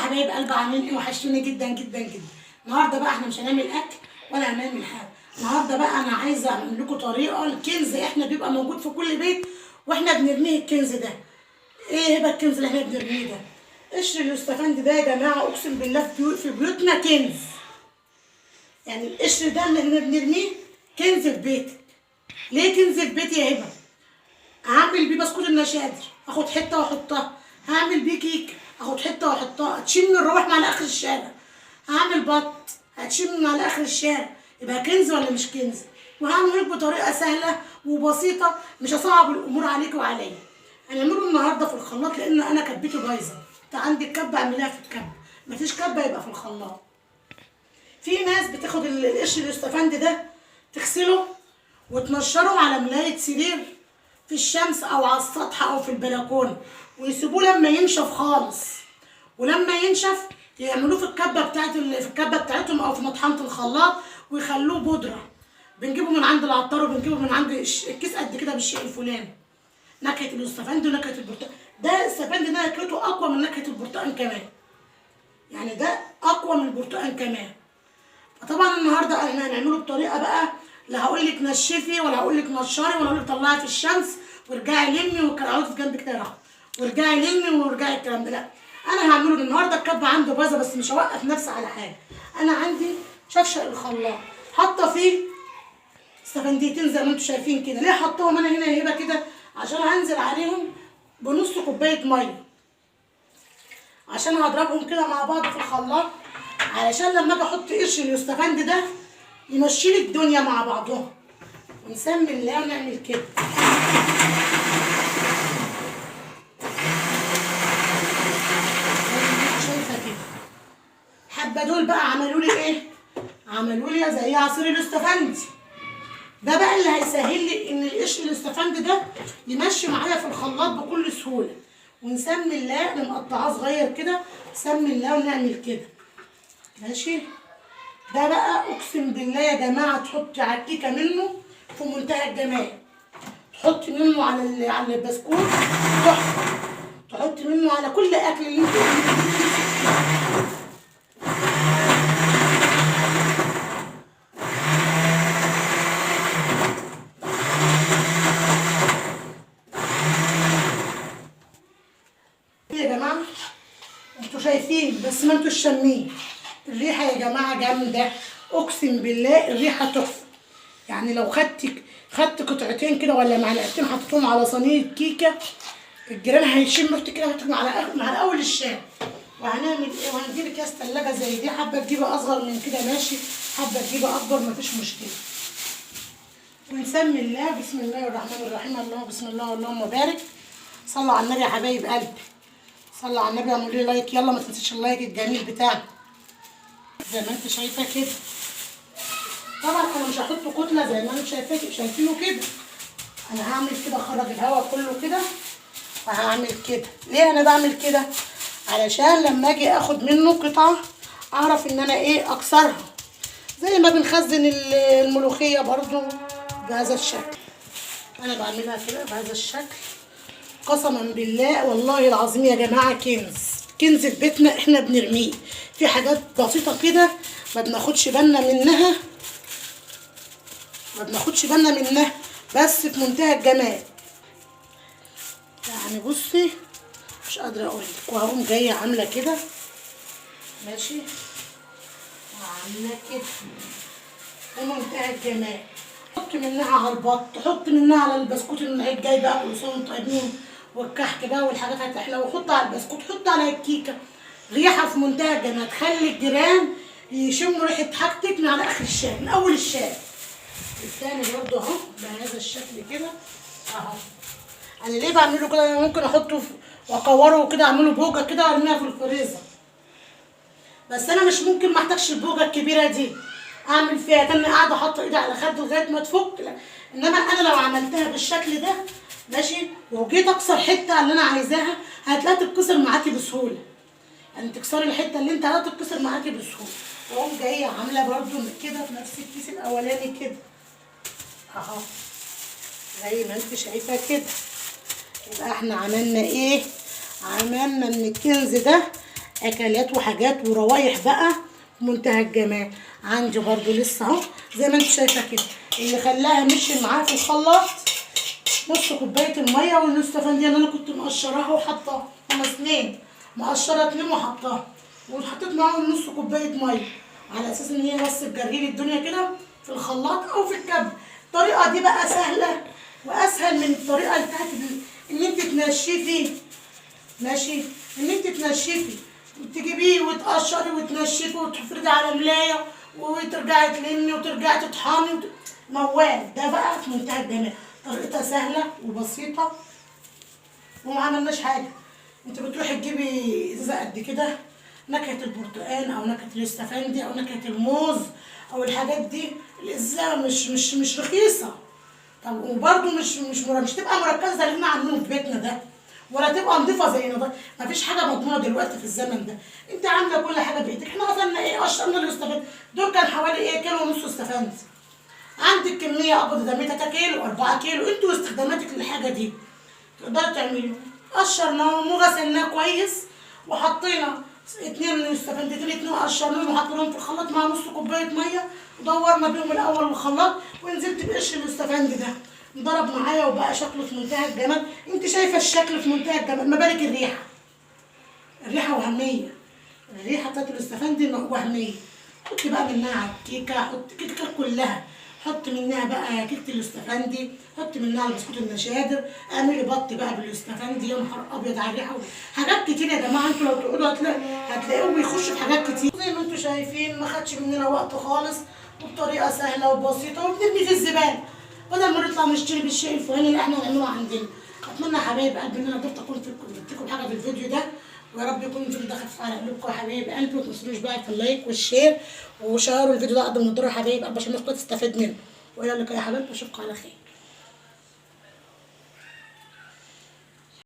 حبايب قلب، عاملين ايه؟ وحشتوني جدا جدا جدا. النهارده بقى احنا مش هنعمل اكل ولا هنعمل حاجه. النهارده بقى انا عايزه اعمل لكم طريقه الكنز احنا بيبقى موجود في كل بيت واحنا بنرميه. الكنز ده ايه بقى؟ الكنز اللي احنا بنرميه ده قشر اليوستفند ده يا جماعه، اقسم بالله في بيوتنا كنز. يعني القشر ده اللي احنا بنرميه كنز في بيتك. ليه كنز في بيتي يا هبه؟ هعمل بيه بسكوت النشادر، اخد حته واحطها. هعمل بيه كيك، اخد حته واحطها، تشم من الروح على اخر الشارع. هعمل بط، هتشم من على اخر الشارع. يبقى كنز ولا مش كنز؟ وهعمله لك بطريقه سهله وبسيطه، مش هصعب الامور عليك وعليا. هنعمله النهارده في الخلاط لان انا كبته بايظه. انت عندك كبه اعمليها في الكبه، مفيش كبه يبقى في الخلاط. في ناس بتاخد القشر اليوستفند ده تغسله وتنشره على ملاية سرير في الشمس او على السطح او في البلكونه، ويسيبوه لما ينشف خالص. ولما ينشف يعملوه في الكبه بتاعتهم او في مطحنه الخلاط ويخلوه بودره. بنجيبه من عند العطار وبنجيبه من عند الكيس قد كده بالشيء الفلاني. نكهه اليوستفند ونكهه البرتقال، ده السفند ده نكهته اقوى من نكهه البرتقال كمان. يعني ده اقوى من البرتقال كمان. فطبعا النهارده احنا هنعمله بطريقه بقى، لا هقول لك نشفي ولا هقول لك نشري ولا هقول لك طلعي في الشمس وارجعي لمي اقعدي في جنبك كده راحه وارجعي لمي وارجعي الكلام ده. لا، انا هعمله النهارده. الكبه عندي بايظه بس مش هوقف نفسي على حاجه. انا عندي شفشق الخلاط حاطه فيه سفنديتين زي ما انتم شايفين كده. ليه حطاهم انا هنا هبه كده؟ عشان هنزل عليهم بنص كوبايه ميه، عشان هضربهم كده مع بعض في الخلاط، علشان لما اجي احط قشر اليوستفند ده يمشي لي الدنيا مع بعضها. ونسمي الله ونعمل كده. شايفه كده. حبه دول بقى عملوا لي ايه؟ عملوا لي زي عصير اليوستفند. ده بقى اللي هيسهل لي ان القشر اليوستفند ده يمشي معايا في الخلاط بكل سهوله. ونسمي الله، انا مقطعاه صغير كده، نسمي الله ونعمل كده. ماشي. ده بقى اقسم بالله يا جماعه تحطي على الكيكه منه في منتهى الجمال. تحطي منه على البسكوت تحفه. تحطي منه على كل اكل اللي انت يا جماعه. انتوا شايفين بس ما انتوا شامين الريحه يا جماعه جامده. اقسم بالله الريحه تحفه. يعني لو خدت قطعتين كده ولا معلقتين حطيتهم على صينيه كيكه، الجيران هيشم ريحه كده وهتكون على اول الشارع. وهنعمل ايه؟ وهنجيب اكياس ثلاجه زي دي، حبه تجيبها اصغر من كده ماشي، حبه تجيبها اكبر مفيش مشكله. ونسمي الله. بسم الله الرحمن الرحيم. الله بسم الله اللهم بارك. صلوا على النبي يا حبايب قلبي، صلوا على النبي. اعملوا لي لايك، يلا ما تنسيش اللايك الجميل بتاعنا زي ما انت شايفه كده. طبعا انا مش هحط كتله زي ما انتوا شايفينه كده. انا هعمل كده، اخرج الهواء كله كده وهعمل كده. ليه انا بعمل كده؟ علشان لما اجي اخد منه قطعه اعرف ان انا ايه اكسرها، زي ما بنخزن الملوخيه برضو بهذا الشكل. انا بعملها كده بهذا الشكل. قسما بالله والله العظيم يا جماعه كنز في بيتنا احنا بنرميه. في حاجات بسيطه كده ما بناخدش بالنا منها، بس في منتهى الجمال. يعني بصي مش قادره اقول لك. وهقوم جايه عامله كده ماشي، وعامله كده بمنتهى الجمال. حط منها على البط، حط منها على البسكوت العيد جاي بقى كل سنه وانتم طيبين، والكحك بقى والحاجات هتحلى. وحط على البسكوت، حط على الكيكه. ريحه في منتهى الجمال، تخلي الجيران يشموا ريحه حاجتك من على اخر الشارع، من اول الشارع. التاني برضو اهو بهذا الشكل كده اهو. انا ليه بعمله كده؟ انا ممكن احطه واكوره كده، اعمله بوجه كده وارميها في الفريزر، بس انا مش ممكن ما احتاجش البوجه الكبيره دي اعمل فيها. كان قاعده حاطه ايدي على خدي لغايه ما تفك. لا، انما انا لو عملتها بالشكل ده ماشي وجيت اكسر حته اللي انا عايزاها هتلاقيها تتكسر معاكي بسهوله. يعني تكسري الحته اللي انت عايزاها تتكسر معاكي بسهوله. واقوم جايه عامله برده كده في نفس الكيس الاولاني كده اهو زي ما انت شايفه كده. يبقى احنا عملنا ايه؟ عملنا من الكنز ده اكلات وحاجات ورايح بقى منتهى الجمال. عندي برضو لسه اهو زي ما انت شايفه كده، اللي خلاها مشي معاها في الخلاط نص كوبايه الميه واليوستفندي اللي انا كنت مقشراها وحطاها، هما اتنين مقشره اتنين وحطاها، وحطيت معاهم نص كوبايه ميه على اساس ان هي بس تجريلي الدنيا كده في الخلاط او في الكب. الطريقه دي بقى سهله واسهل من الطريقه بتاعت ان انت تنشفي، ماشي، ان انت تنشفي تجيبيه وتقشري وتنشفي وتفردي على ملايه وترجعي تلمي وترجعي تطحني موال. ده بقى في منتهى الجمال، طريقتها سهله وبسيطه وما عملناش حاجه. انت بتروحي تجيبي ازازه قد كده نكهه البرتقال او نكهه الاستفندي او نكهه الموز او الحاجات دي. الازازه مش رخيصه. طب وبرده مش تبقى مركزه زي اللي احنا عاملينه في بيتنا ده، ولا تبقى نضيفه زينا ده. مفيش حاجه مضمونه دلوقتي في الزمن ده. انت عامله كل حاجه بايدك. احنا غسلنا ايه؟ قشرنا الاستفندي، دول كان حوالي ايه؟ كيلو ونص استفندي. عندك كميه اكبر ده 3 كيلو 4 كيلو، انتوا واستخداماتك للحاجه دي تقدري تعمليه. قشرناهم وغسلناه كويس وحطينا اتنين استفندتين اتنين قشرناهم وحطيناهم في الخلاط مع نص كوبايه ميه ودورنا بيهم الاول الخلاط ونزلت بقشر الاستفندي ده ضرب معايا وبقى شكله في منتهى الجمال. انت شايفه الشكل في منتهى الجمال، ما بالك الريحه. الريحه وهميه، الريحه بتاعت الاستفندي وهميه. حطي بقى منها على الكيكه، حطي كيكه كلها، حط منها بقى كيكه الاستفندي، حط منها على بسكوت النشادر، اعملي بط بقى بالاستفندي. يا نهار ابيض على الريحه، حاجات كتير يا جماعه. انتوا لو تقعدوا هتلاقوه بيخش في حاجات كتير. زي ما انتوا شايفين ما خدش مننا وقت خالص وبطريقه سهله وبسيطه وبنرمي في الزباله بدل ما نطلع نشتري بالشيء الفلاني اللي احنا نعمله عندنا. اتمنى يا حبايب قلبي ان انا قدرت اكون فدتكم حاجه في الفيديو ده، ويا رب يكون الفيديو ده خفيف على قلوبكم يا حبايب قلبي. ما تنسونوش بقى في اللايك والشير وشيروا الفيديو ده قد ما تقدروا يا حبايب قلبي عشان الناس كلها تستفاد منه. والى اللقاء يا حبايبي، اشوفكم على خير.